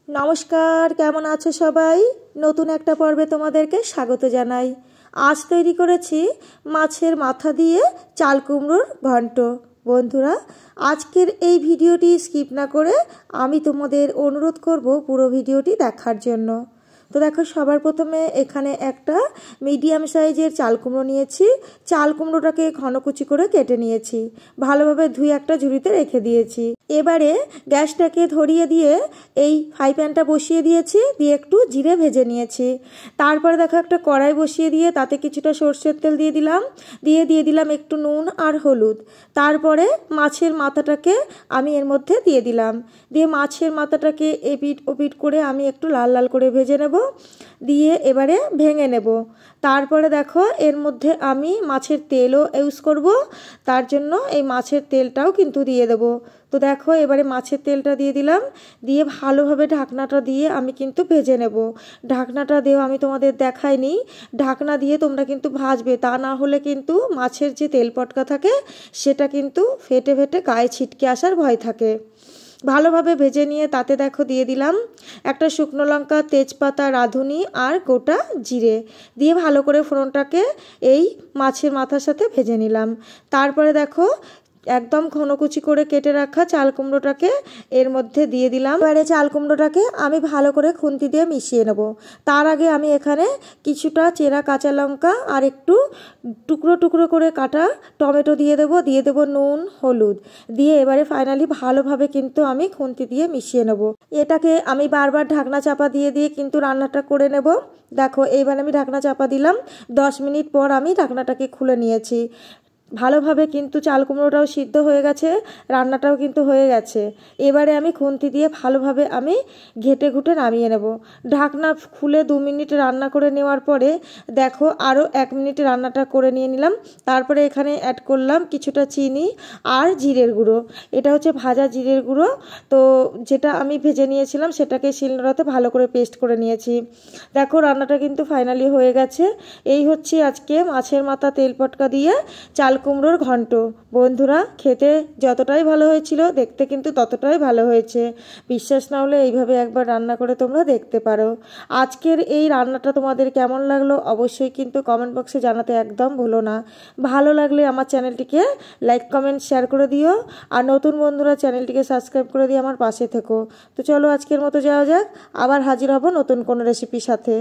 নমস্কার, কেমন আছো সবাই? নতুন একটা পর্বে তোমাদেরকে স্বাগত জানাই। আজ তৈরি করেছি মাছের মাথা দিয়ে চাল কুমড়োর ঘন্ট। বন্ধুরা, আজকের এই ভিডিওটি স্কিপ না করে আমি তোমাদের অনুরোধ করব পুরো ভিডিওটি দেখার জন্য। তো দেখো, সবার প্রথমে এখানে একটা মিডিয়াম সাইজের চাল কুমড়ো নিয়েছি। চাল কুমড়োটাকে ঘনকুচি করে কেটে নিয়েছি, ভালোভাবে ধুয়ে একটা ঝুড়িতে রেখে দিয়েছি। এবারে গ্যাসটাকে ধরিয়ে দিয়ে এই ফ্রাই প্যানটা বসিয়ে দিয়েছি, দিয়ে একটু জিরে ভেজে নিয়েছি। তারপরে দেখো একটা কড়াই বসিয়ে দিয়ে তাতে কিছুটা সর্ষের তেল দিয়ে দিলাম একটু নুন আর হলুদ। তারপরে মাছের মাথাটাকে আমি এর মধ্যে দিয়ে দিলাম, দিয়ে মাছের মাথাটাকে এপিট ওপিট করে আমি একটু লাল লাল করে ভেজে নেব, দিয়ে এবারে ভেঙে নেব। তারপরে দেখো এর মধ্যে আমি মাছের তেলও ইউজ করব, তার জন্য এই মাছের তেলটাও কিন্তু দিয়ে দেব। তো দেখো এবারে মাছের তেলটা দিয়ে দিলাম, দিয়ে ভালোভাবে ঢাকনাটা দিয়ে আমি কিন্তু ভেজে নেব। ঢাকনাটা দিয়েও আমি তোমাদের দেখাইনি, ঢাকনা দিয়ে তোমরা কিন্তু ভাজবে, তা না হলে কিন্তু মাছের যে তেল পটকা থাকে সেটা কিন্তু ফেটে ফেটে গায়ে ছিটকে আসার ভয় থাকে। ভালোভাবে ভেজে নিয়ে তাতে দেখো দিয়ে দিলাম একটা শুকনো লঙ্কা, তেজপাতা, রাঁধুনি আর গোটা জিরে, দিয়ে ভালো করে ফোড়নটাকে এই মাছের মাথার সাথে ভেজে নিলাম। তারপরে দেখো একদম ঘনকুচি করে কেটে রাখা চাল কুমড়োটাকে এর মধ্যে দিয়ে দিলাম। এবারে চাল কুমড়োটাকে আমি ভালো করে খুন্তি দিয়ে মিশিয়ে নেব। তার আগে আমি এখানে কিছুটা চেরা কাঁচা লঙ্কা আর একটু টুকরো টুকরো করে কাটা টমেটো দিয়ে দেবো নুন হলুদ দিয়ে এবারে ফাইনালি ভালোভাবে কিন্তু আমি খুন্তি দিয়ে মিশিয়ে নেব। এটাকে আমি বারবার ঢাকনা চাপা দিয়ে কিন্তু রান্নাটা করে নেব। দেখো এইবার আমি ঢাকনা চাপা দিলাম, 10 মিনিট পর আমি ঢাকনাটাকে খুলে নিয়েছি। ভালোভাবে কিন্তু চাল কুমড়োটাও সিদ্ধ হয়ে গেছে, রান্নাটাও কিন্তু হয়ে গেছে। এবারে আমি খুন্তি দিয়ে ভালোভাবে আমি ঘেটে ঘুটে নামিয়ে নেব। ঢাকনা খুলে 2 মিনিট রান্না করে নেওয়ার পরে দেখো আরও 1 মিনিট রান্নাটা করে নিয়ে নিলাম। তারপরে এখানে অ্যাড করলাম কিছুটা চিনি আর জিরের গুঁড়ো। এটা হচ্ছে ভাজা জিরের গুঁড়ো, তো যেটা আমি ভেজে নিয়েছিলাম সেটাকে শিলনোড়াতে ভালো করে পেস্ট করে নিয়েছি। দেখো রান্নাটা কিন্তু ফাইনালি হয়ে গেছে। এই হচ্ছে আজকে মাছের মাথা তেল পটকা দিয়ে চাল কুমড়োর ঘন্ট। বন্ধুরা, খেতে যতটাই ভালো হয়েছিল দেখতে কিন্তু ততটাই ভালো হয়েছে। বিশ্বাস না হলে এইভাবে একবার রান্না করে তোমরা দেখতে পারো। আজকের এই রান্নাটা তোমাদের কেমন লাগলো অবশ্যই কিন্তু কমেন্ট বক্সে জানাতে একদম ভুলো না। ভালো লাগলে আমার চ্যানেলটিকে লাইক কমেন্ট শেয়ার করে দিও, আর নতুন বন্ধুরা চ্যানেলটিকে সাবস্ক্রাইব করে দিয়ে আমার পাশে থেকো। তো চলো আজকের মতো যাওয়া যাক, আবার হাজির হব নতুন কোনো রেসিপির সাথে।